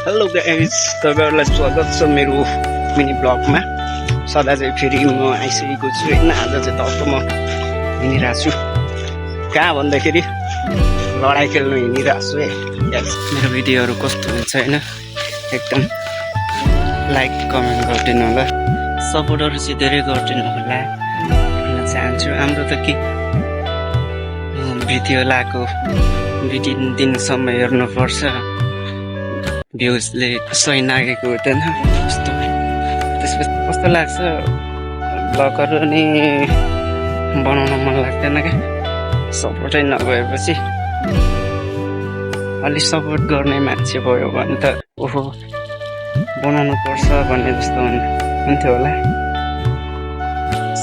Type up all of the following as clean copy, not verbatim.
Hello guys, तपाईँहरूलाई स्वागत छ मेरो मिनी ब्लगमा। सदा चाहिँ फेरि म आइसकेको छु होइन। आज चाहिँ तर्फ म हिँडिरहेको छु। कहाँ भन्दाखेरि लडाइँ खेल्नु हिँडिरहेको छु है। मेरो भिडियोहरू कस्तो हुन्छ होइन, एकदम लाइक कमेन्ट गरिदिनु होला, सपोर्टहरू चाहिँ धेरै गरिदिनु होला भन्न चाहन्छु। हाम्रो त के भिडियो लगाएको 2-3 दिनसम्म हेर्नुपर्छ, भ्युजले सही नागेको हुँदैन। त्यसपछि कस्तो लाग्छ, ब्लगहरू नि बनाउन मन लाग्दैन क्या, सपोर्टै नभएपछि। अलिक सपोर्ट गर्ने मान्छे भयो भने त ओहो बनाउनु पर्छ भन्ने जस्तो हुन्थ्यो होला।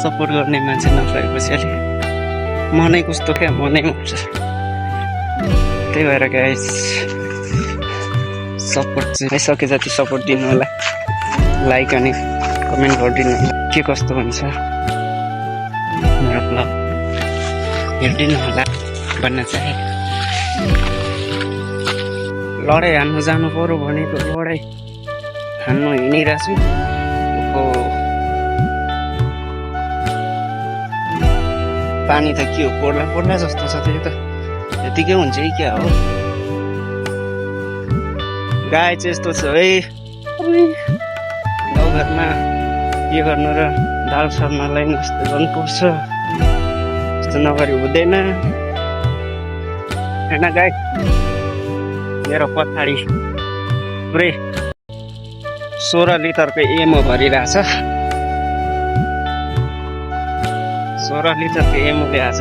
सपोर्ट गर्ने मान्छे नभएपछि अलिक मनै कस्तो क्या, मनै हुन्छ। त्यही भएर गाइस सपोर्ट चाहिँ सके जति सपोर्ट दिनु होला, लाइक अनि कमेन्ट गरिदिनु होला। के कस्तो हुन्छ मेरो ब्लग हेरिदिनु होला भन्न चाहे। लडाइँ हान्नु जानु पर्यो भनेको लडाइँ हान्नु हिँडिरहेको छु। पानी त के हो, पर्ला जस्तो छ। त्यो त यतिकै हुन्छ कि क्या हो। गाई चाहिँ यस्तो छ है, गाउँघरमा के गर्नु र दाल शर्मालाई यस्तो गर्नुपर्छ, यस्तो नगरी हुँदैन होइन। गाई मेरो पछाडि पुरै 16 लिटरको एमो भरिरहेछ। 16 लिटरको एमो ल्याएछ।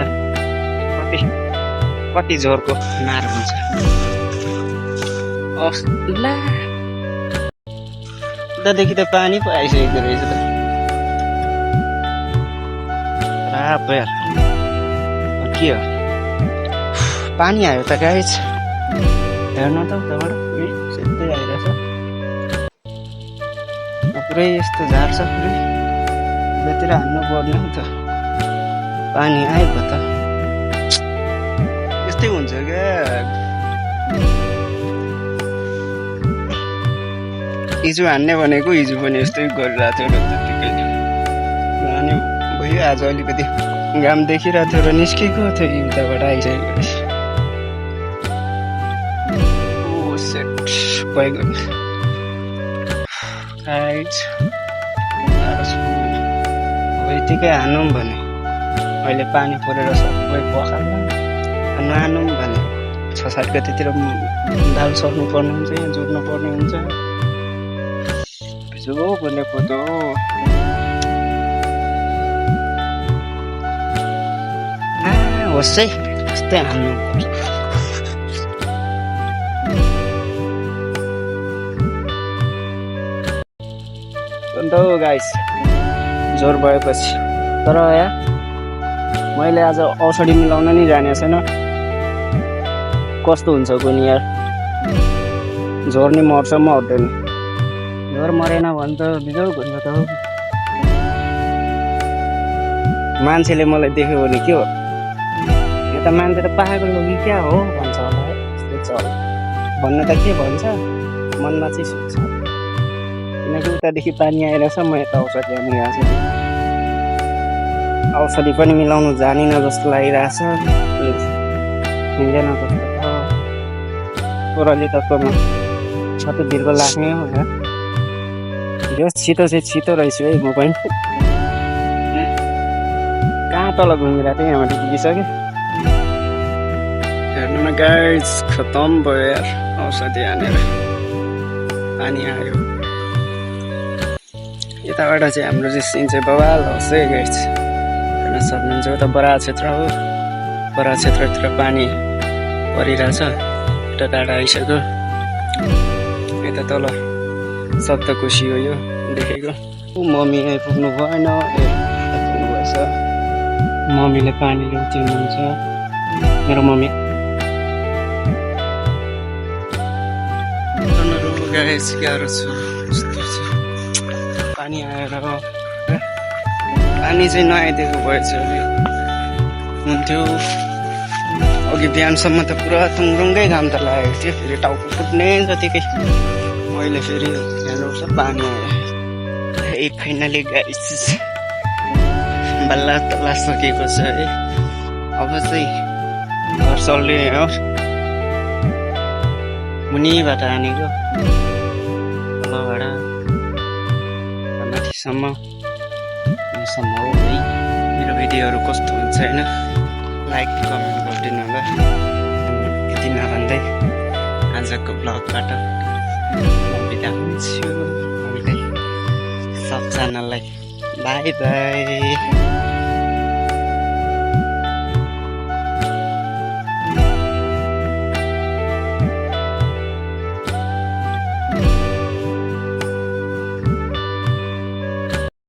कति जोरको नार हुन्छ। उतादेखि त पानी पो आइसकेको रहेछ त। के हो, पानी आयो त गाइस, हेर्नु त उताबाट सिधै आइरहेछ। पुरै यस्तो झार्छ, पुरै उतातिर हान्नु पर्ने हो त। पानी आएको त यस्तै हुन्छ क्या। हिजो हान्ने भनेको हिजो पनि यस्तै गरिरहेको थियो र त्यतिकै हान्ने भयो। आज अलिकति घाम देखिरहेको थियो र निस्केको थियो, उताबाट आइसकेको रहेछ। अब यतिकै हानौँ भने अहिले पानी परेर सबै पखाल्ला, नहानौँ भने 6-7 गतितिर दाल सर्नु पर्ने हुन्छ, यहाँ जोड्नु पर्ने हुन्छ। भिजो भन्ने कुरो होस् है, यस्तै हान्नु पर्छ। अन्त गाइस जोर भएपछि तर यहाँ मैले आज औषधि मिलाउन नि जाने छैन। कस्तो हुन्छ कुनी यार, झोर नि मर्छ, मर्दैन। झोर मरेन भने त बिजोग हुन्छ त। मान्छेले मलाई देख्यो भने के हो, यो त मान्छे त पागल हो कि क्या हो भन्छ होला है। यस्तो चल भन्न त के भन्छ, मनमा चाहिँ सोच्छ। किनकि उतादेखि पानी आइरहेछ, म यता औषधि हाल्नु गएको छु। औषधि पनि मिलाउनु जानिन जस्तो लागिरहेछ, मिल्दैन जस्तो छ। 16 लिटरकोमा कति भिर्को लाग्ने हो यार। यो छिटो चाहिँ छिटो रहेछु है म पनि। कहाँ तल घुमिरहेको थिएँ, यहाँबाट पुगिसकेँ। हेर्नु न गाइस, खतम भयो यार औषधि हानेर। पानी आयो। यताबाट चाहिँ हाम्रो चाहिँ सिन चाहिँ बवाल होस् है गाइस। हेर्न सक्नुहुन्छ, उता बराहा क्षेत्र हो। बराहा क्षेत्रतिर पानी परिरहेछ। यता टाढा आइसक्यो। यता तल सप्तकोशी हो यो देखेको। मम्मी आइपुग्नु भएन, आइपुग्नु भएछ। मम्मीले पानी ल्याउँछ मेरो मम्मी। गाइस गाह्रो छ, पानी आएर पानी चाहिँ नआइदिएको भएछ हुन्थ्यो। अघि बिहानसम्म त पुरा तुङरुङ्गै घाम त लागेको थियो, फेरि टाउको फुट्ने जतिकै मैले फेरि हेर्नुहोस् पानी आयो फाइनली गाइस बल्ल तल्ला सकेको छ है अब चाहिँ घर चल्ने हो मुनिबाट हानेको तलबाट माथिसम्म हो है मेरो भिडियोहरू कस्तो हुन्छ होइन लाइक कमेन्ट गरिदिनु होला यति नभन्दै आजको ब्लगबाट बिदा हुन्छु सबजनालाई बाई बाई